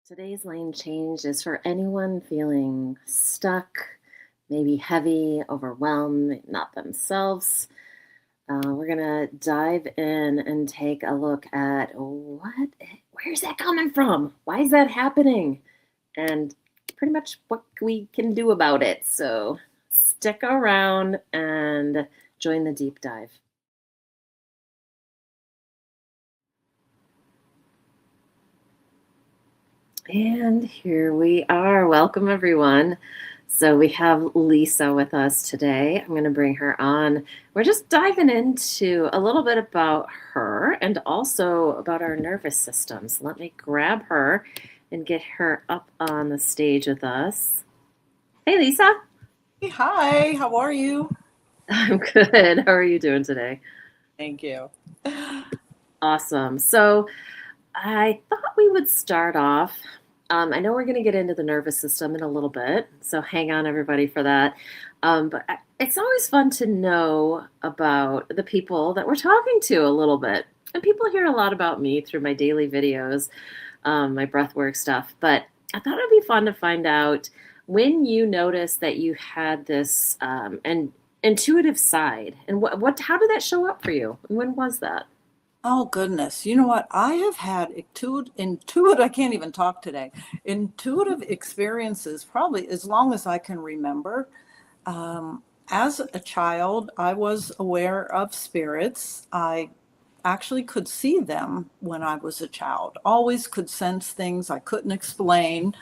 Today's lane change is for anyone feeling stuck, maybe heavy, overwhelmed, not themselves. We're gonna dive in and take a look at where's that coming from? Why is that happening? And pretty much what we can do about it. So stick around and join the deep dive. And here we are. Welcome, everyone. So, we have Lisa with us today. I'm going to bring her on. We're just diving into a little bit about her and also about our nervous systems. Let me grab her and get her up on the stage with us. Hey, Lisa. Hey, hi, how are you? I'm good. How are you doing today? Thank you. Awesome. So, I thought we would start off. I know we're going to get into the nervous system in a little bit, so hang on, everybody, for that. It's always fun to know about the people that we're talking to a little bit. And people hear a lot about me through my daily videos, my breathwork stuff. But I thought it'd be fun to find out when you noticed that you had this an intuitive side, and how did that show up for you? When was that? Oh goodness, you know what? I have had I can't even talk today. Intuitive experiences probably as long as I can remember. As a child, I was aware of spirits. I actually could see them when I was a child. Always could sense things I couldn't explain.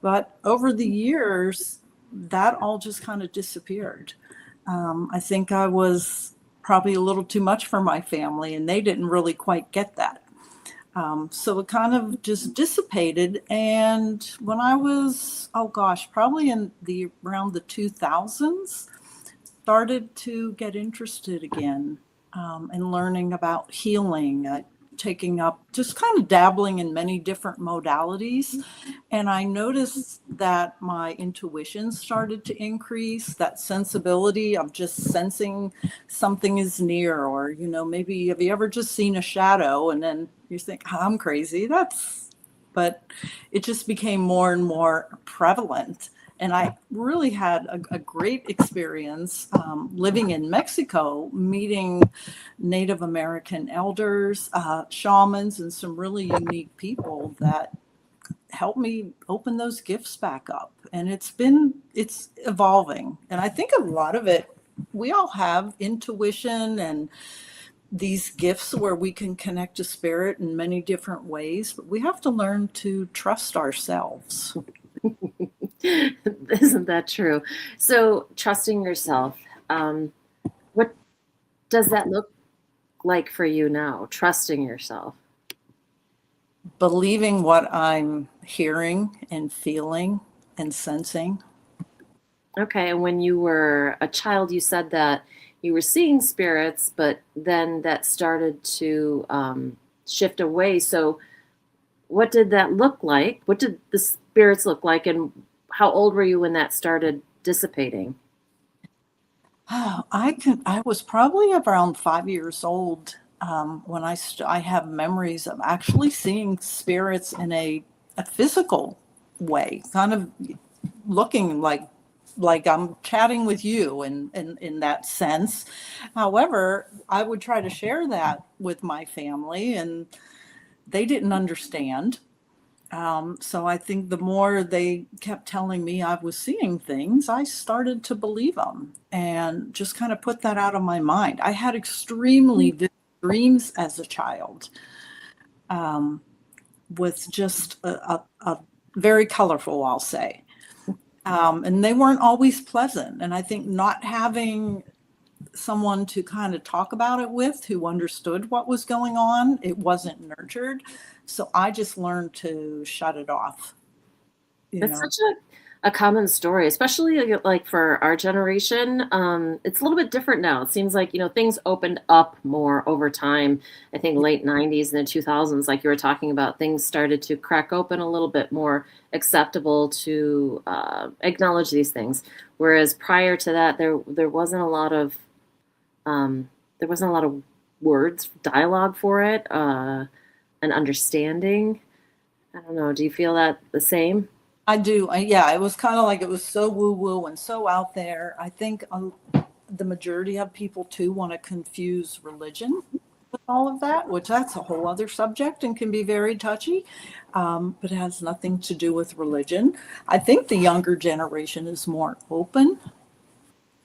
But over the years, that all just kind of disappeared. I think I was probably a little too much for my family, and they didn't really quite get that. So it kind of just dissipated. And when I was, oh gosh, probably in the around the 2000s, started to get interested again in learning about healing, taking up, just kind of dabbling in many different modalities. And I noticed that my intuition started to increase, that sensibility of just sensing something is near, or, maybe have you ever just seen a shadow and then you think, "Oh, I'm crazy." But it just became more and more prevalent. And I really had a great experience living in Mexico, meeting Native American elders, shamans, and some really unique people that helped me open those gifts back up. And it's evolving. And I think a lot of it, we all have intuition and these gifts where we can connect to spirit in many different ways, but we have to learn to trust ourselves. Isn't that true? So, trusting yourself, what does that look like for you now? Trusting yourself. Believing what I'm hearing and feeling and sensing. Okay, and when you were a child, you said that you were seeing spirits, but then that started to shift away. So, what did that look like? What did the spirits look like, and how old were you when that started dissipating? Oh, I was probably around 5 years old when I have memories of actually seeing spirits in a physical way, kind of looking like I'm chatting with you in that sense. However, I would try to share that with my family, and they didn't understand. So I think the more they kept telling me I was seeing things, I started to believe them and just kind of put that out of my mind. I had extremely vivid dreams as a child, um, with just a very colorful, I'll say. And they weren't always pleasant. And I think not having someone to kind of talk about it with who understood what was going on, it wasn't nurtured. So I just learned to shut it off, you That's know. such a common story, especially like for our generation. It's a little bit different now. It seems like, things opened up more over time. I think late 90s and the 2000s, like you were talking about, things started to crack open a little bit more acceptable to acknowledge these things. Whereas prior to that, there wasn't a lot of there wasn't a lot of words, dialogue for it, and understanding. I don't know. Do you feel that the same? I do. Yeah, it was kind of like it was so woo woo and so out there. I think the majority of people too want to confuse religion with all of that, which that's a whole other subject and can be very touchy, but it has nothing to do with religion. I think the younger generation is more open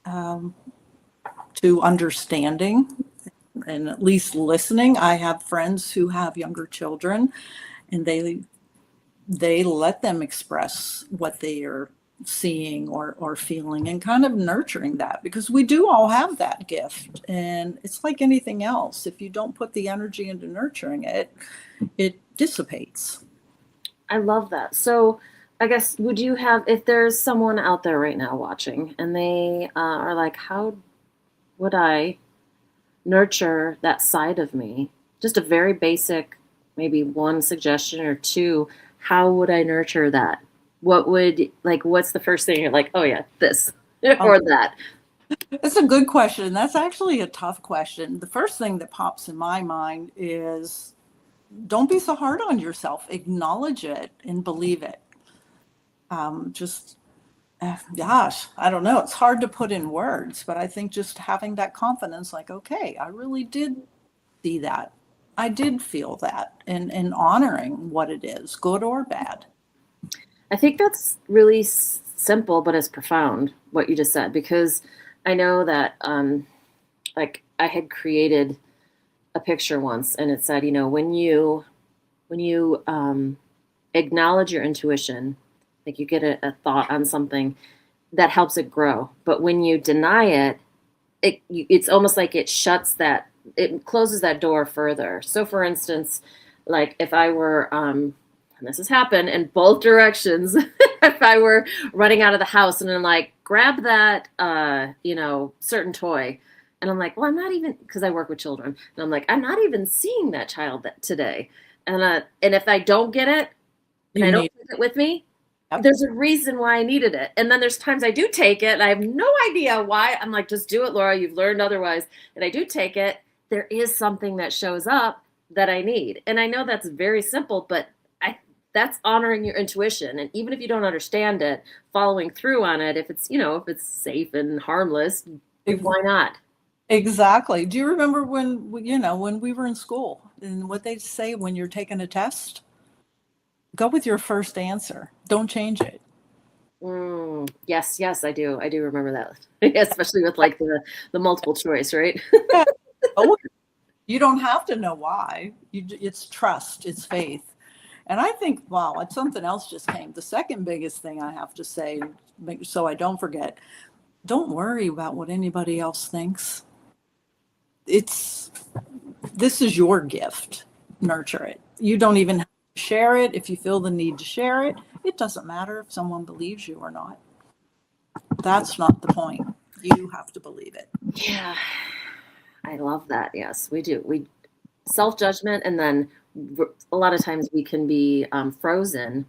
to understanding and at least listening. I have friends who have younger children, and they let them express what they are seeing or feeling and kind of nurturing that, because we do all have that gift, and it's like anything else. If you don't put the energy into nurturing it, it dissipates. I love that. So, I guess, would you have, if there's someone out there right now watching and they are like, how would I nurture that side of me? Just a very basic, maybe one suggestion or two. How would I nurture that? What would, like, what's the first thing you're like, oh yeah, this Oh, or that? that's a good question. That's actually a tough question. The first thing that pops in my mind is don't be so hard on yourself. Acknowledge it and believe it. Just gosh, I don't know. It's hard to put in words, but I think just having that confidence, like, okay, I really did see that. I did feel that, and honoring what it is, good or bad. I think that's really simple, but it's profound what you just said, because I know that, like, I had created a picture once, and it said, when you acknowledge your intuition, like you get a thought on something that helps it grow, but when you deny it, it's almost like it closes that door further. So, for instance, like if I were, and this has happened in both directions, if I were running out of the house and I'm like, grab that, certain toy, and I'm like, well, I'm not even, because I work with children, and I'm like, I'm not even seeing that child today, and if I don't get it and You I don't need, take it with me, yep. there's a reason why I needed it. And then there's times I do take it and I have no idea why. I'm like, just do it, Laura. You've learned otherwise. And I do take it. There is something that shows up that I need. And I know that's very simple, but I that's honoring your intuition. And even if you don't understand it, following through on it, if it's safe and harmless, why not? Exactly. Do you remember when we were in school and what they say when you're taking a test? Go with your first answer. Don't change it. Yes, yes, I do. I do remember that. Especially with like the multiple choice, right? Yeah. Oh, you don't have to know why. It's trust, it's faith. And I think, wow, it's something else just came. The second biggest thing I have to say, so I don't forget, don't worry about what anybody else thinks. It's This is your gift. Nurture it. You don't even have to share it if you feel the need to share it. It doesn't matter if someone believes you or not. That's not the point. You have to believe it. Yeah, I love that. Yes, we do. We self judgment, and then a lot of times we can be frozen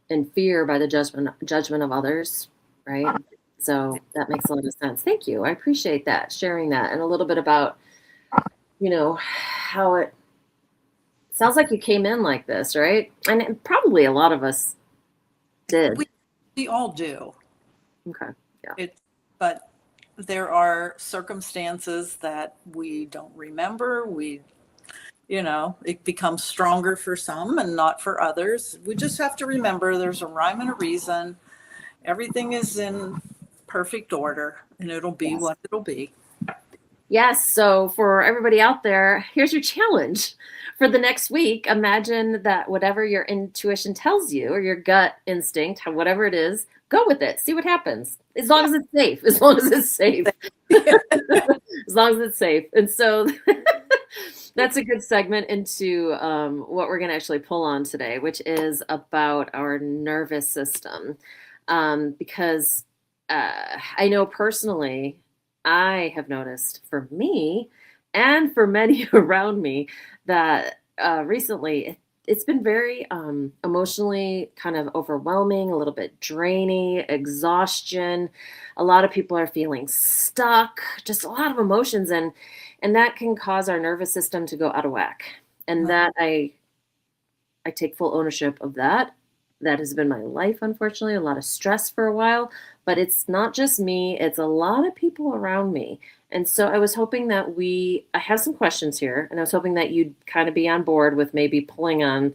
in fear by the judgment of others, right? So that makes a lot of sense. Thank you. I appreciate that, sharing that, and a little bit about how it sounds like you came in like this, right? And probably a lot of us did. We, we all do. Okay. Yeah. It, but there are circumstances that we don't remember. It becomes stronger for some and not for others. We just have to remember there's a rhyme and a reason. Everything is in perfect order, and it'll be Yes. what it'll be. Yes. So for everybody out there, here's your challenge for the next week. Imagine that whatever your intuition tells you or your gut instinct, whatever it is, go with it. See what happens. As long Yeah. as it's safe. As long as it's safe. As long as it's safe. And so that's a good segment into what we're going to actually pull on today, which is about our nervous system. Because I know personally, I have noticed for me and for many around me that recently it's been very emotionally kind of overwhelming, a little bit draining, exhaustion. A lot of people are feeling stuck, just a lot of emotions, and that can cause our nervous system to go out of whack. And that I take full ownership of that. That has been my life, unfortunately, a lot of stress for a while, but it's not just me, it's a lot of people around me. And so I was hoping that I have some questions here, and I was hoping that you'd kind of be on board with maybe pulling on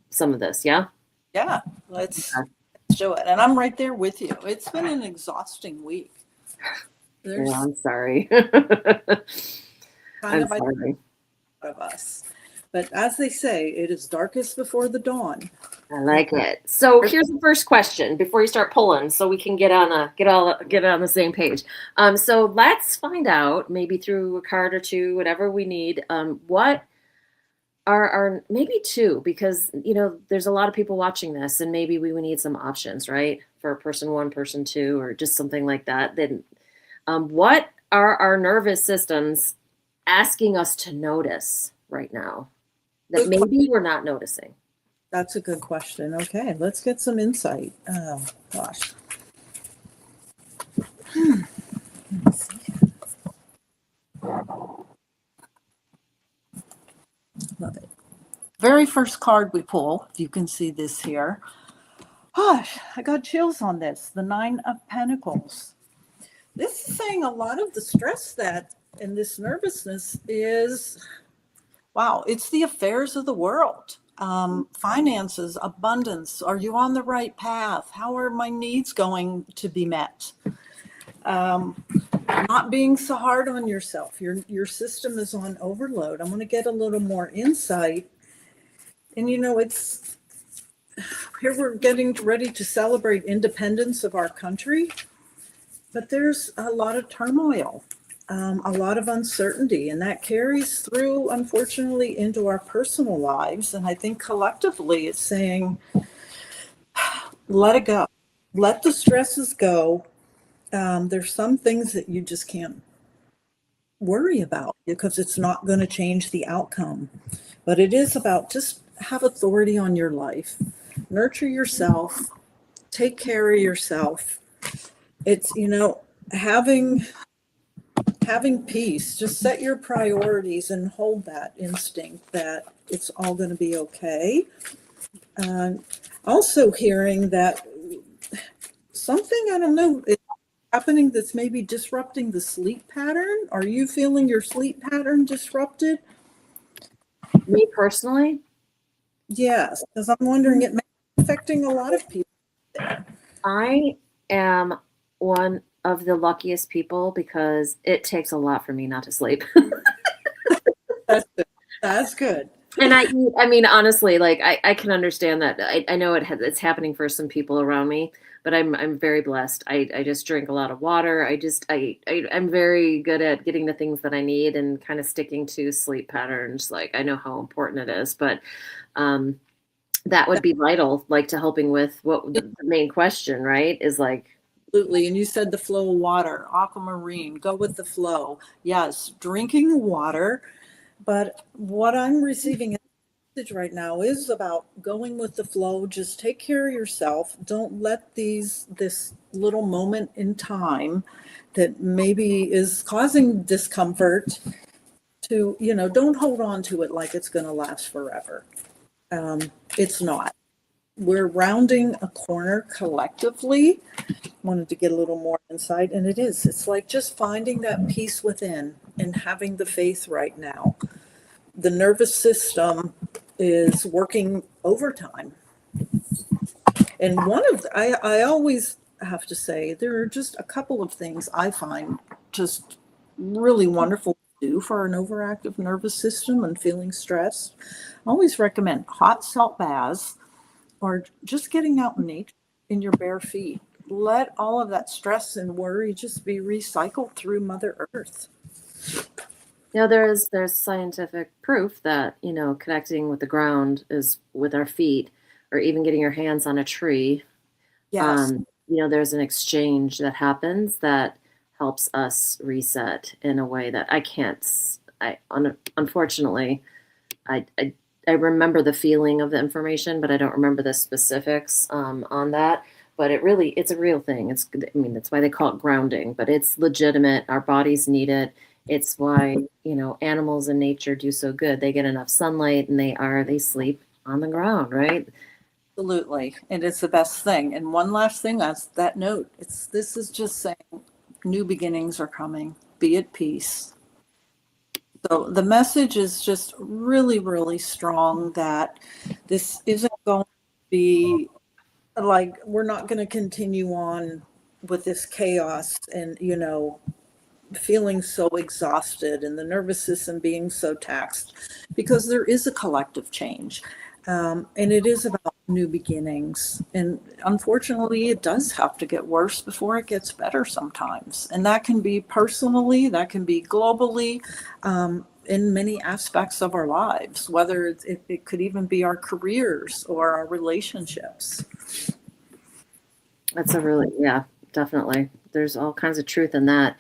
some of this. Yeah. Yeah, let's do it. And I'm right there with you. It's been an exhausting week. Yeah, There's I'm sorry. kind I'm of a sorry. lot of us. But as they say, it is darkest before the dawn. I like it. So here's the first question before you start pulling, so we can get on the same page. So let's find out, maybe through a card or two, whatever we need. What are our maybe two, because there's a lot of people watching this, and maybe we would need some options, right? For person one, person two, or just something like that. Then, what are our nervous systems asking us to notice right now that Good maybe we're not noticing? That's a good question. Okay, let's get some insight. Oh, gosh. Let's see. Love it. Very first card we pull, you can see this here. Gosh, I got chills on this. The Nine of Pentacles. This is saying a lot of the stress that and this nervousness is, wow, it's the affairs of the world. Finances, abundance. Are you on the right path? How are my needs going to be met? Not being so hard on yourself. Your system is on overload. I'm going to get a little more insight. And it's here we're getting ready to celebrate independence of our country, but there's a lot of turmoil, a lot of uncertainty, and that carries through, unfortunately, into our personal lives. And I think collectively it's saying, let it go. Let the stresses go. There's some things that you just can't worry about because it's not going to change the outcome. But it is about just have authority on your life, nurture yourself, take care of yourself. It's, having peace, just set your priorities and hold that instinct that it's all going to be okay. Also hearing that something, I don't know, is happening that's maybe disrupting the sleep pattern. Are you feeling your sleep pattern disrupted? Me personally, Yes, because I'm wondering it may be affecting a lot of people. I am one of the luckiest people because it takes a lot for me not to sleep. That's good. That's good. And I mean, honestly, like I can understand that. I know it's happening for some people around me, but I'm very blessed. I just drink a lot of water. I'm very good at getting the things that I need and kind of sticking to sleep patterns. Like I know how important it is, but um, that would be vital, like to helping with what the main question, right? Is like, Absolutely. And you said the flow of water, aquamarine, go with the flow. Yes, drinking water. But what I'm receiving message right now is about going with the flow. Just take care of yourself. Don't let this little moment in time that maybe is causing discomfort to, don't hold on to it like it's going to last forever. It's not. We're rounding a corner collectively. Wanted to get a little more insight, and it is. It's like just finding that peace within and having the faith right now. The nervous system is working overtime. And I always have to say, there are just a couple of things I find just really wonderful to do for an overactive nervous system and feeling stressed. I always recommend hot salt baths or just getting out in nature in your bare feet. Let all of that stress and worry just be recycled through Mother Earth. there's scientific proof that connecting with the ground is with our feet, or even getting your hands on a tree. Yes, There's an exchange that happens that helps us reset in a way that I can't. Unfortunately, I remember the feeling of the information, but I don't remember the specifics on that. But it's a real thing. That's why they call it grounding, but it's legitimate. Our bodies need it. It's why, animals in nature do so good. They get enough sunlight and they sleep on the ground, right? Absolutely. And it's the best thing. And one last thing, that's that note. This is just saying new beginnings are coming. Be at peace. So the message is just really, really strong that this isn't going to be like we're not going to continue on with this chaos and, feeling so exhausted and the nervous system being so taxed because there is a collective change. And it is about new beginnings. And unfortunately, it does have to get worse before it gets better sometimes. And that can be personally, that can be globally, in many aspects of our lives, whether it could even be our careers or our relationships. That's a really, yeah, definitely. There's all kinds of truth in that.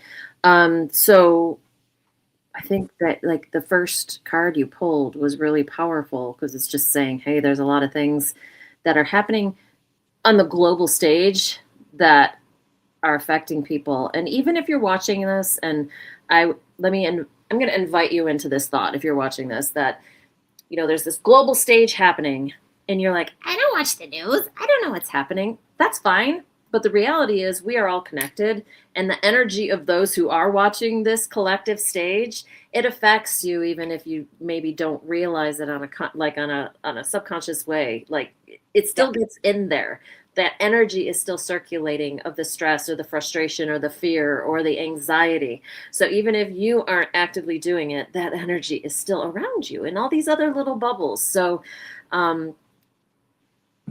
So I think that like the first card you pulled was really powerful because it's just saying, hey, there's a lot of things that are happening on the global stage that are affecting people. And even if you're watching this, and I let me, and I'm going to invite you into this thought if you're watching this, that, there's this global stage happening, and you're like, I don't watch the news. I don't know what's happening. That's fine. But the reality is, we are all connected, and the energy of those who are watching this collective stage, it affects you, even if you maybe don't realize it on a subconscious way. Like it Yeah. still gets in there. That energy is still circulating of the stress or the frustration or the fear or the anxiety. So even if you aren't actively doing it, that energy is still around you in all these other little bubbles. So um,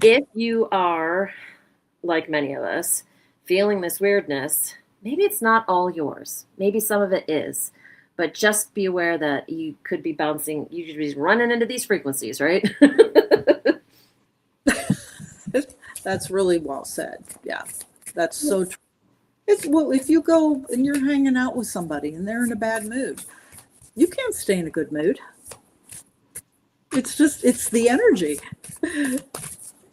if you are, like many of us, feeling this weirdness, maybe it's not all yours. Maybe some of it is. But just be aware that you could be bouncing, you could be running into these frequencies, right? That's really well said. Yeah, that's so true. It's well, if you go and you're hanging out with somebody and they're in a bad mood, you can't stay in a good mood. It's the energy.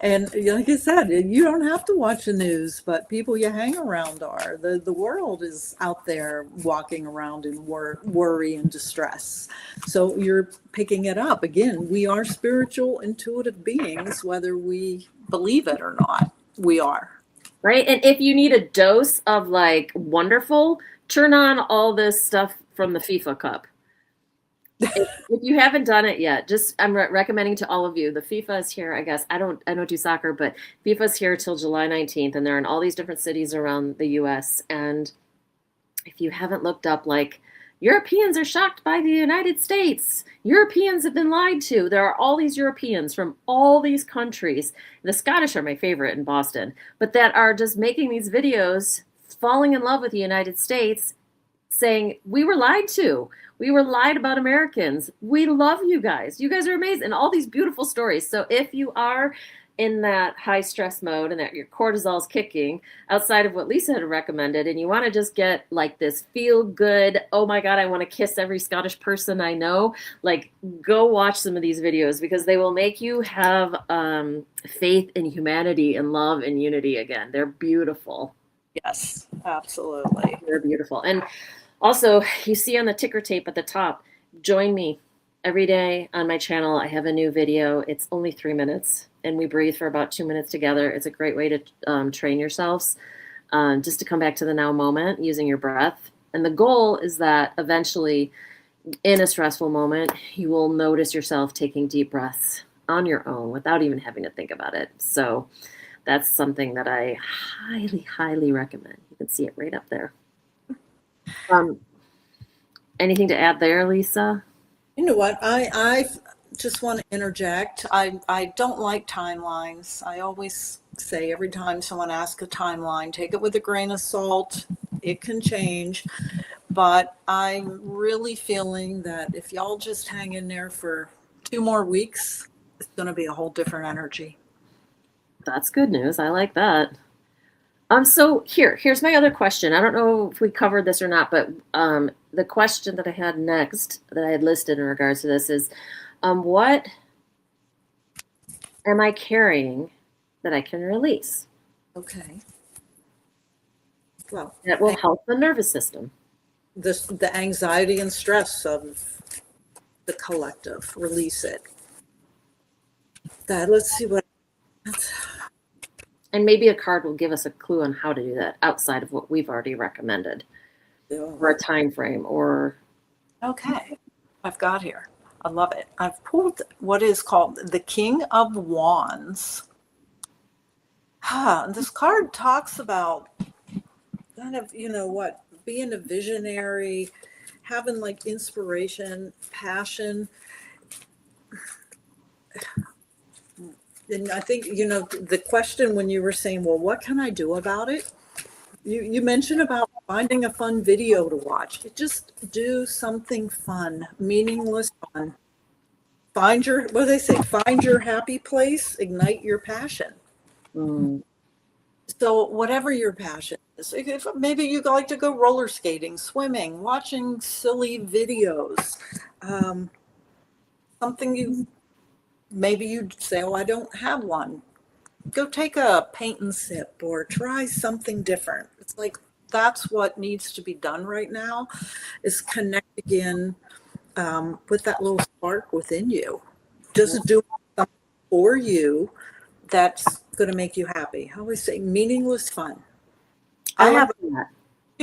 And like I said, you don't have to watch the news, but people you hang around are. The world is out there walking around in worry and distress. So you're picking it up. Again, we are spiritual, intuitive beings, whether we believe it or not. We are. Right? And if you need a dose of like wonderful, turn on all this stuff from the FIFA Cup. If you haven't done it yet, just I'm recommending to all of you. The FIFA is here, I guess. I don't do soccer, but FIFA's here till July 19th, and they're in all these different cities around the US. And if you haven't looked up, like, Europeans are shocked by the United States. Europeans have been lied to. There are all these Europeans from all these countries. The Scottish are my favorite in Boston, but that are just making these videos, falling in love with the United States, saying, we were lied to. We were lied about Americans. We love you guys. You guys are amazing. And all these beautiful stories. So if you are in that high stress mode and that your cortisol is kicking outside of what Lisa had recommended, and you want to just get like this feel good, oh my God, I want to kiss every Scottish person I know, like go watch some of these videos because they will make you have faith in humanity and love and unity again. They're beautiful. Yes, absolutely. They're beautiful. And also, you see on the ticker tape at the top, join me every day on my channel. I have a new video. It's only 3 minutes, and we breathe for about 2 minutes together. It's a great way to train yourselves just to come back to the now moment using your breath. And the goal is that eventually, in a stressful moment, you will notice yourself taking deep breaths on your own without even having to think about it. So that's something that I highly, highly recommend. You can see it right up there. Um, Anything to add there, Lisa? You know what? I just want to interject. I don't like timelines. I always say every time someone asks a timeline, take it with a grain of salt. It can change. But I'm really feeling that if y'all just hang in there for 2 more weeks, it's going to be a whole different energy. That's good news. I like that. So here's my other question. I don't know if we covered this or not, but the question that I had next that I had listed in regards to this is, what am I carrying that I can release Okay. Well, that will help the nervous system? the anxiety and stress of the collective, release it. that. Let's see what. And maybe a card will give us a clue on how to do that outside of what we've already recommended, or a time frame, or Okay, I've got here. I love it. I've pulled what is called the King of Wands. This card talks about kind of, what, being a visionary, having like inspiration, passion. And I think, the question when you were saying, well, what can I do about it? You mentioned about finding a fun video to watch. Just do something fun, meaningless fun. What do they say? Find your happy place, ignite your passion. mm, So whatever your passion is, if maybe you like to go roller skating, swimming, watching silly videos, something maybe you'd say, oh, I don't have one. Go take a paint and sip or try something different. It's like that's what needs to be done right now, is connect again with that little spark within you. Just do something for you that's going to make you happy. I always say meaningless fun. I I like have,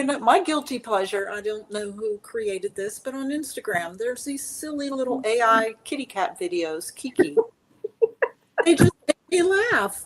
that. my guilty pleasure. I don't know who created this, but on Instagram, there's these silly little AI kitty cat videos, Kiki. They just make me laugh.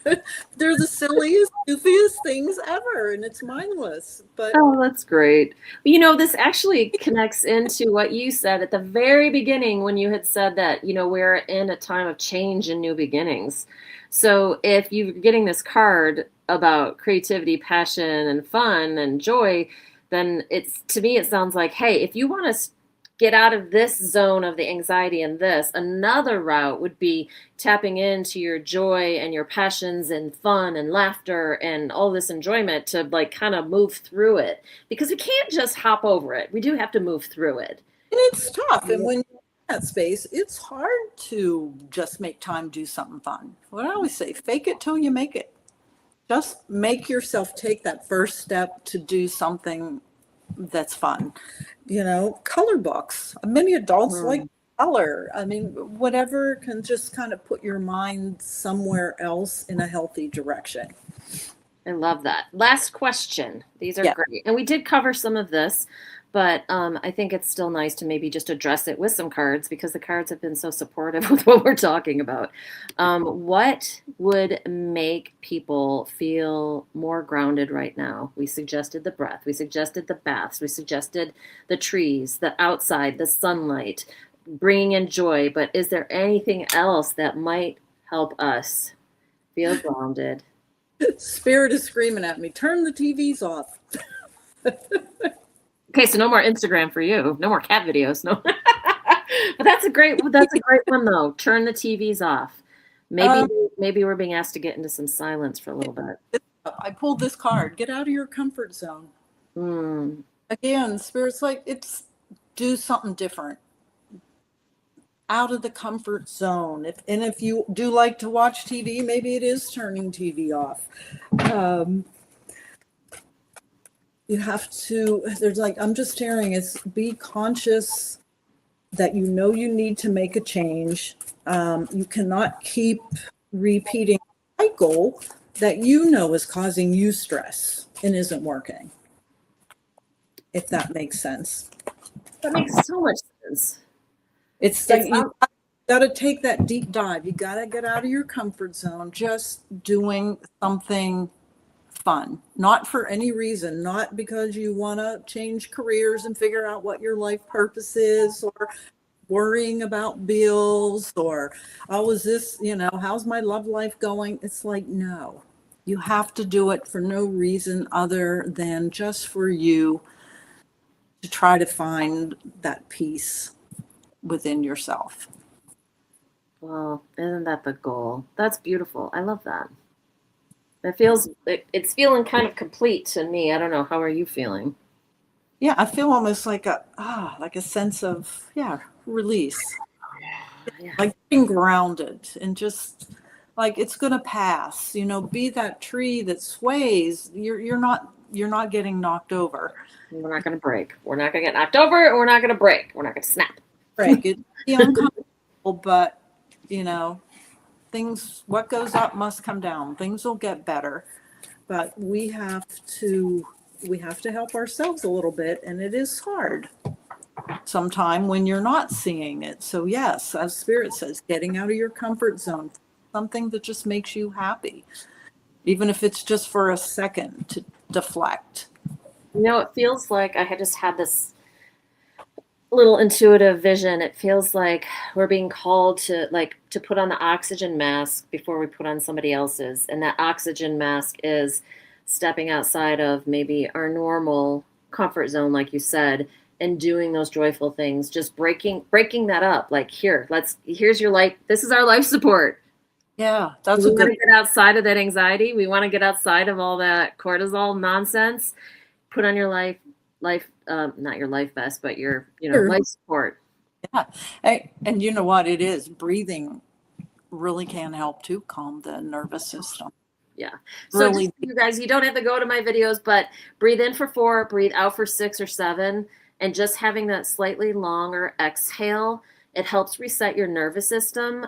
They're the silliest, goofiest things ever, and it's mindless. But Oh, that's great. This actually connects into what you said at the very beginning when you had said that, we're in a time of change and new beginnings. So if you're getting this card about creativity, passion, and fun and joy, then to me, it sounds like, hey, if you want to get out of this zone of the anxiety and this, another route would be tapping into your joy and your passions and fun and laughter and all this enjoyment to like kind of move through it, because we can't just hop over it. We do have to move through it. and it's tough. And when you're in that space, it's hard to just make time do something fun. What I always say, fake it till you make it. Just make yourself take that first step to do something that's fun. Color books. Many adults like Mm, color. I mean, whatever can just kind of put your mind somewhere else in a healthy direction. I love that. Last question. These are Yeah. great. And we did cover some of this, but I think it's still nice to maybe just address it with some cards because the cards have been so supportive with what we're talking about. What would make people feel more grounded right now? We suggested the breath, we suggested the baths, we suggested the trees, the outside, the sunlight, bringing in joy. But is there anything else that might help us feel grounded? Spirit is screaming at me, turn the TVs off. Okay, so no more Instagram for you. No more cat videos. No. But that's a great one though. Turn the TVs off. Maybe Um, maybe we're being asked to get into some silence for a little bit. I pulled this card. Get out of your comfort zone. Hmm. Again, Spirit's like, it's do something different. Out of the comfort zone. If you do like to watch TV, maybe it is turning TV off. Um, you have to, there's like, I'm just hearing it's be conscious that you need to make a change. You cannot keep repeating a cycle that is causing you stress and isn't working, if that makes sense. That makes so much sense. It's like It's you got to take that deep dive. You got to get out of your comfort zone, just doing something fun, not for any reason, not because you want to change careers and figure out what your life purpose is, or worrying about bills, or oh, is this, how's my love life going? It's like, no, you have to do it for no reason other than just for you to try to find that peace within yourself. well, isn't that the goal? That's beautiful. I love that. It's feeling kind of complete to me. I don't know. How are you feeling? Yeah, I feel almost like a sense of, release, Yeah. like being grounded and just like it's gonna pass. Be that tree that sways. You're not getting knocked over. We're not going to break. We're not going to get knocked over, and we're not going to break. We're not going to snap. Right? It'd be uncomfortable, but what goes up must come down. Things will get better, but we have to help ourselves a little bit, and it is hard sometime when you're not seeing it. So yes, as Spirit says, getting out of your comfort zone, something that just makes you happy, even if it's just for a second to deflect. It feels like I had just had this little intuitive vision. It feels like we're being called to put on the oxygen mask before we put on somebody else's. And that oxygen mask is stepping outside of maybe our normal comfort zone, like you said, and doing those joyful things, just breaking that up. Like, here's your life. This is our life support. Yeah, We that's a want good. to get outside of that anxiety. We want to get outside of all that cortisol nonsense. Put on your not your life vest, but your, Sure. life support. Yeah. Hey, and you know what it is? Breathing really can help to calm the nervous system. Yeah. So just Really. for you guys, you don't have to go to my videos, but breathe in for 4, breathe out for 6 or 7, and just having that slightly longer exhale, it helps reset your nervous system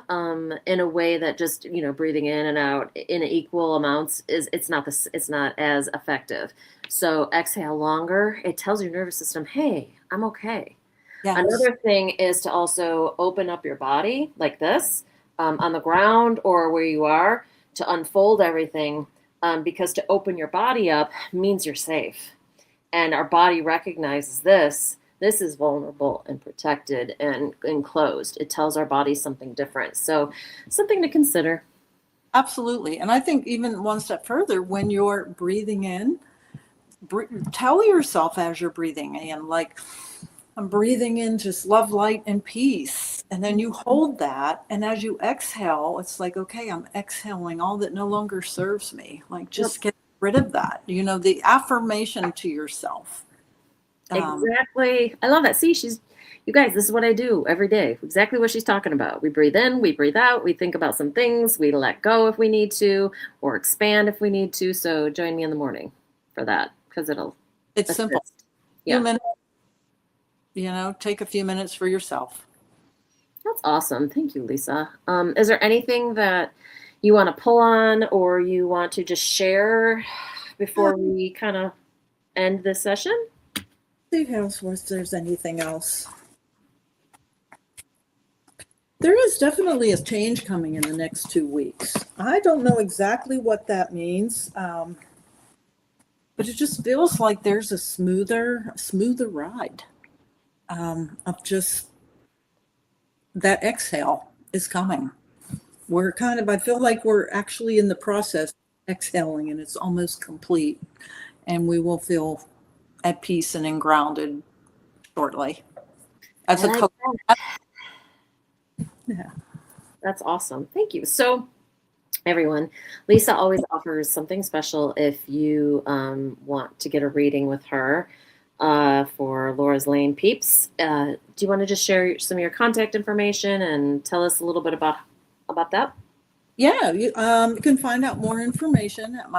in a way that just, breathing in and out in equal amounts it's not as effective. So exhale longer. It tells your nervous system, hey, I'm okay. Yes. Another thing is to also open up your body like this, on the ground or where you are, to unfold everything, because to open your body up means you're safe. And our body recognizes this. This is vulnerable and protected and enclosed. It tells our body something different. So, something to consider. Absolutely. And I think even one step further, when you're breathing in, tell yourself as you're breathing in, like, I'm breathing in just love, light, and peace. And then you hold that. And as you exhale, it's like, okay, I'm exhaling all that no longer serves me. Like, Yep. just get rid of that. The affirmation to yourself. Exactly. I love that. See, you guys, this is what I do every day. Exactly what she's talking about. We breathe in, we breathe out, we think about some things, we let go if we need to, or expand if we need to. So join me in the morning for that, because it'll It's simple. assist. Few Yeah. minutes, take a few minutes for yourself. That's awesome. Thank you, Lisa. Is there anything that you want to pull on or you want to just share before we kind of end this session? See if there's anything else. There is definitely a change coming in the next 2 weeks. I don't know exactly what that means, but it just feels like there's a smoother ride, of just that exhale is coming. I feel like we're actually in the process of exhaling, and it's almost complete, and we will feel at peace and grounded shortly. I As a like coach. that. Yeah. That's awesome. Thank you. So, everyone, Lisa always offers something special if you want to get a reading with her for Laura's Lane peeps. Do you want to just share some of your contact information and tell us a little bit about that? Yeah, you can find out more information at my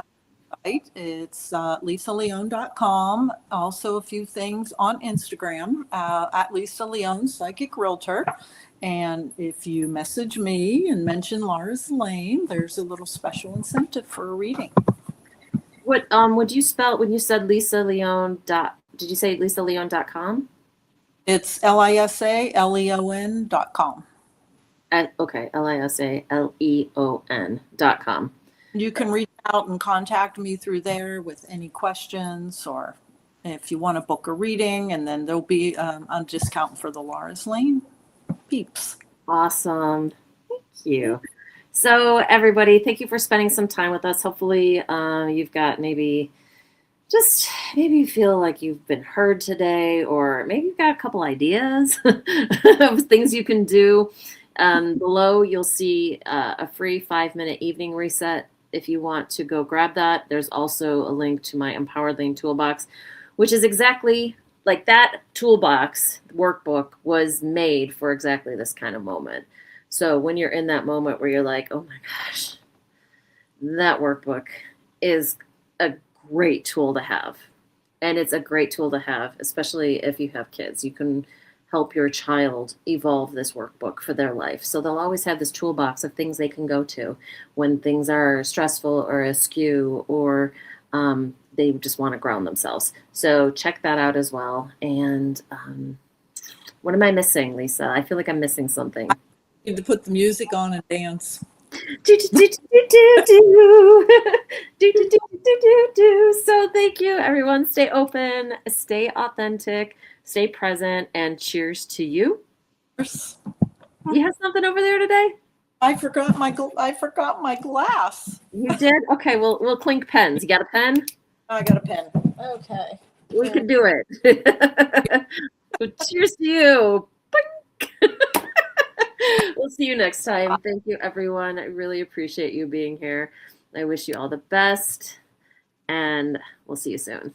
site. It's lisaleon.com. Also, a few things on Instagram at Lisa Leon Psychic Realtor. And if you message me and mention Laura's Lane, there's a little special incentive for a reading. What would you spell when you said Lisa Leon dot? Did you say lisaleon.com? It's lisaleon.com. Okay, lisaleon.com. You can reach out and contact me through there with any questions, or if you want to book a reading, and then there'll be a discount for the Laura's Lane peeps. Awesome. Thank you. So, everybody, thank you for spending some time with us. Hopefully, you've got maybe you feel like you've been heard today, or maybe you've got a couple ideas of things you can do. Below, you'll see a free 5-minute evening reset. If you want to go grab that, there's also a link to my Empowered Lane Toolbox, which is exactly like that toolbox workbook was made for exactly this kind of moment. So when you're in that moment where you're like, oh my gosh, that workbook is a great tool to have. And it's a great tool to have, especially if you have kids. You can help your child evolve this workbook for their life. So they'll always have this toolbox of things they can go to when things are stressful or askew, or they just want to ground themselves. So check that out as well. And what am I missing, Lisa? I feel like I'm missing something. Need to put the music on and dance. Do, do, do, do, do, do. Do, do, do, do, do, do. So thank you, everyone. Stay open, stay authentic, stay present, and cheers to you. You have something over there today? I forgot my glass. You did? Okay, we'll clink pens. You got a pen? I got a pen. Okay. We can do it. Well, cheers to you. We'll see you next time. Thank you, everyone. I really appreciate you being here. I wish you all the best, and we'll see you soon.